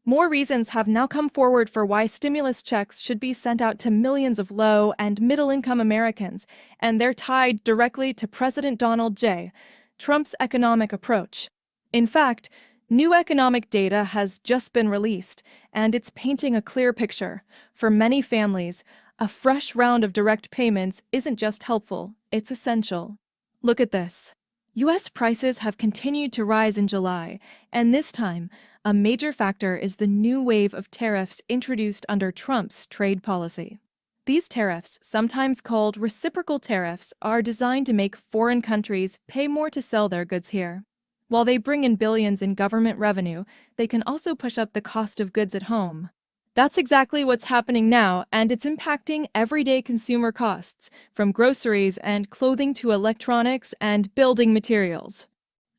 More reasons have now come forward for why stimulus checks should be sent out to millions of low- and middle-income Americans, and they're tied directly to President Donald J. Trump's economic approach. In fact, new economic data has just been released, and it's painting a clear picture. For many families, a fresh round of direct payments isn't just helpful, it's essential. Look at this. U.S. prices have continued to rise in July, and this time, a major factor is the new wave of tariffs introduced under Trump's trade policy. These tariffs, sometimes called reciprocal tariffs, are designed to make foreign countries pay more to sell their goods here. While they bring in billions in government revenue, they can also push up the cost of goods at home. That's exactly what's happening now, and it's impacting everyday consumer costs, from groceries and clothing to electronics and building materials.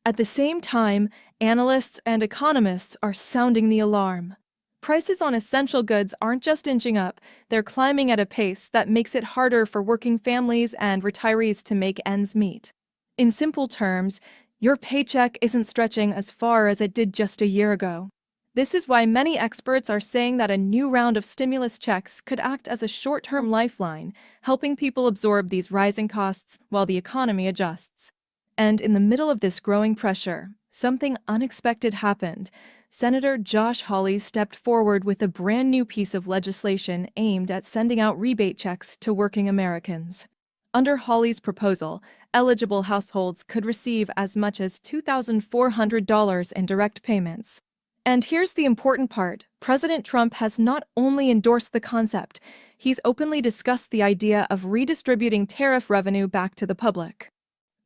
At the same time, analysts and economists are sounding the alarm. Prices on essential goods aren't just inching up, they're climbing at a pace that makes it harder for working families and retirees to make ends meet. In simple terms, your paycheck isn't stretching as far as it did just a year ago. This is why many experts are saying that a new round of stimulus checks could act as a short-term lifeline, helping people absorb these rising costs while the economy adjusts. And in the middle of this growing pressure, something unexpected happened. Senator Josh Hawley stepped forward with a brand new piece of legislation aimed at sending out rebate checks to working Americans. Under Hawley's proposal, eligible households could receive as much as $2,400 in direct payments. And here's the important part. President Trump has not only endorsed the concept, he's openly discussed the idea of redistributing tariff revenue back to the public.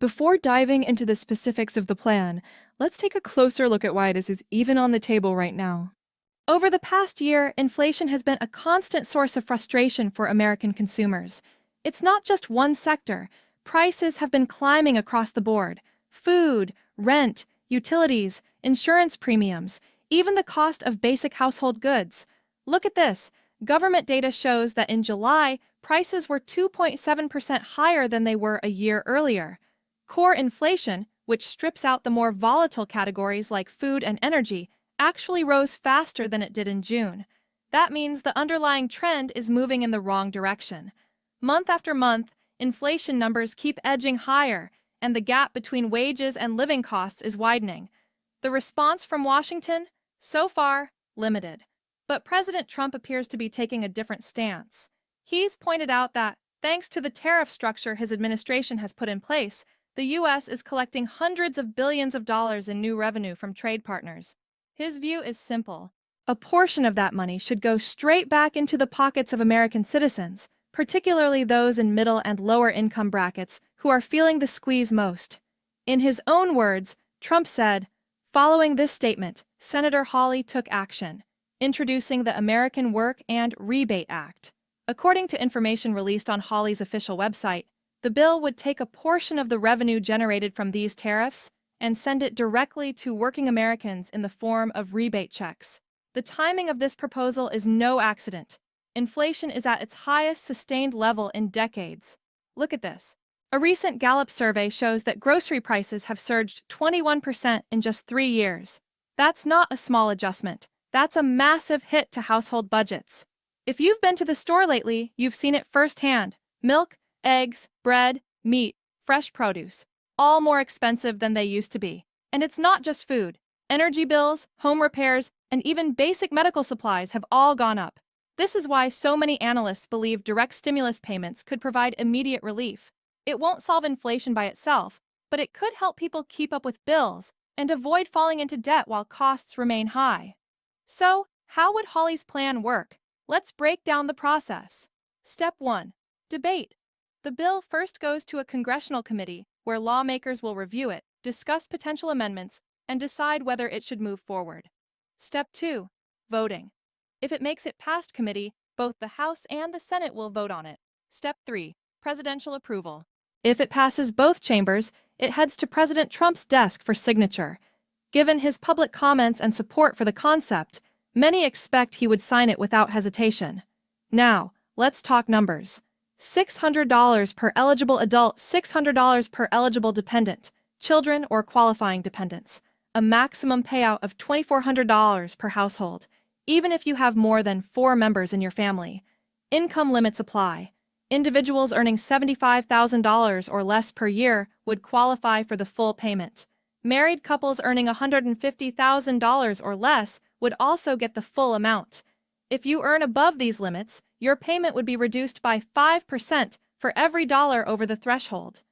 Before diving into the specifics of the plan, let's take a closer look at why this is even on the table right now. Over the past year, inflation has been a constant source of frustration for American consumers. It's not just one sector. Prices have been climbing across the board. Food, rent, utilities, insurance premiums, even the cost of basic household goods. Look at this. Government data shows that in July, prices were 2.7% higher than they were a year earlier. Core inflation, which strips out the more volatile categories like food and energy, actually rose faster than it did in June. That means the underlying trend is moving in the wrong direction. Month after month, inflation numbers keep edging higher, and the gap between wages and living costs is widening. The response from Washington? So far, limited. But President Trump appears to be taking a different stance. He's pointed out that, thanks to the tariff structure his administration has put in place, the U.S. is collecting hundreds of billions of dollars in new revenue from trade partners. His view is simple. A portion of that money should go straight back into the pockets of American citizens, particularly those in middle and lower income brackets who are feeling the squeeze most. In his own words, Trump said, following this statement, Senator Hawley took action, introducing the American Work and Rebate Act. According to information released on Hawley's official website, the bill would take a portion of the revenue generated from these tariffs and send it directly to working Americans in the form of rebate checks. The timing of this proposal is no accident. Inflation is at its highest sustained level in decades. Look at this. A recent Gallup survey shows that grocery prices have surged 21% in just 3 years. That's not a small adjustment. That's a massive hit to household budgets. If you've been to the store lately, you've seen it firsthand. Milk, eggs, bread, meat, fresh produce, all more expensive than they used to be. And it's not just food. Energy bills, home repairs, and even basic medical supplies have all gone up. This is why so many analysts believe direct stimulus payments could provide immediate relief. It won't solve inflation by itself, but it could help people keep up with bills and avoid falling into debt while costs remain high. So, how would Hawley's plan work? Let's break down the process. Step 1. Debate. The bill first goes to a congressional committee where lawmakers will review it, discuss potential amendments, and decide whether it should move forward. Step 2. Voting. If it makes it past committee, both the House and the Senate will vote on it. Step 3. Presidential approval. If it passes both chambers, it heads to President Trump's desk for signature. Given his public comments and support for the concept, many expect he would sign it without hesitation. Now, let's talk numbers. $600 per eligible adult, $600 per eligible dependent, children or qualifying dependents. A maximum payout of $2,400 per household. even if you have more than 4 members in your family. Income limits apply. Individuals earning $75,000 or less per year would qualify for the full payment. Married couples earning $150,000 or less would also get the full amount. If you earn above these limits, your payment would be reduced by 5% for every dollar over the threshold.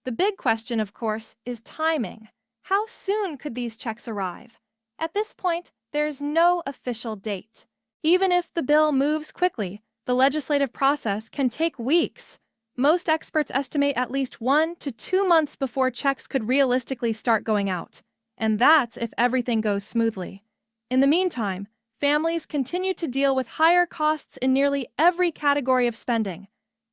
The big question, of course, is timing. How soon could these checks arrive? At this point, there's no official date. Even if the bill moves quickly, the legislative process can take weeks. Most experts estimate at least 1 to 2 months before checks could realistically start going out. And that's if everything goes smoothly. In the meantime, families continue to deal with higher costs in nearly every category of spending.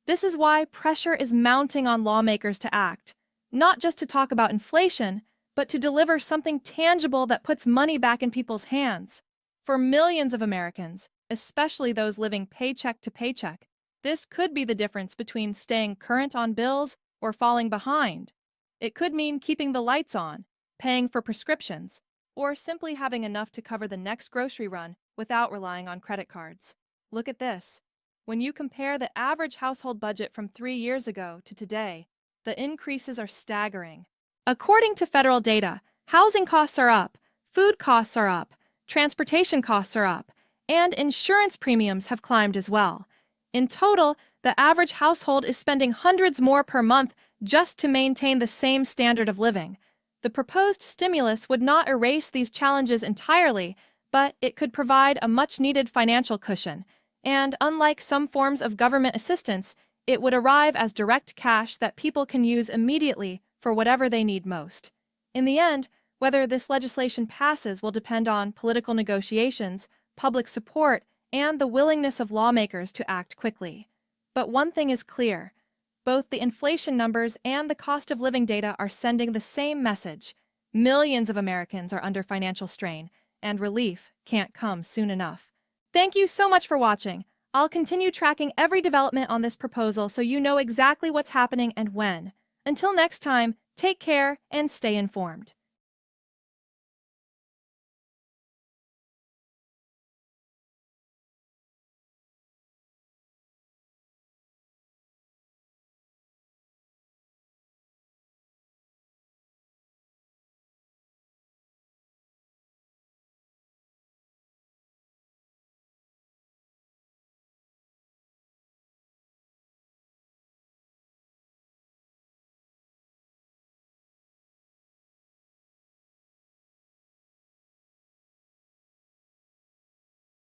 This is why pressure is mounting on lawmakers to act, not just to talk about inflation, but to deliver something tangible that puts money back in people's hands. For millions of Americans, especially those living paycheck to paycheck, this could be the difference between staying current on bills or falling behind. It could mean keeping the lights on, paying for prescriptions, or simply having enough to cover the next grocery run without relying on credit cards. Look at this. When you compare the average household budget from 3 years ago to today, the increases are staggering. According to federal data, housing costs are up, food costs are up, transportation costs are up, and insurance premiums have climbed as well. In total, the average household is spending hundreds more per month just to maintain the same standard of living. The proposed stimulus would not erase these challenges entirely, but it could provide a much-needed financial cushion. And unlike some forms of government assistance, it would arrive as direct cash that people can use immediately for whatever they need most. In the end, whether this legislation passes will depend on political negotiations, public support, and the willingness of lawmakers to act quickly. But one thing is clear. Both the inflation numbers and the cost of living data are sending the same message. Millions of Americans are under financial strain, and relief can't come soon enough. Thank you so much for watching. I'll continue tracking every development on this proposal so you know exactly what's happening and when. Until next time, take care and stay informed.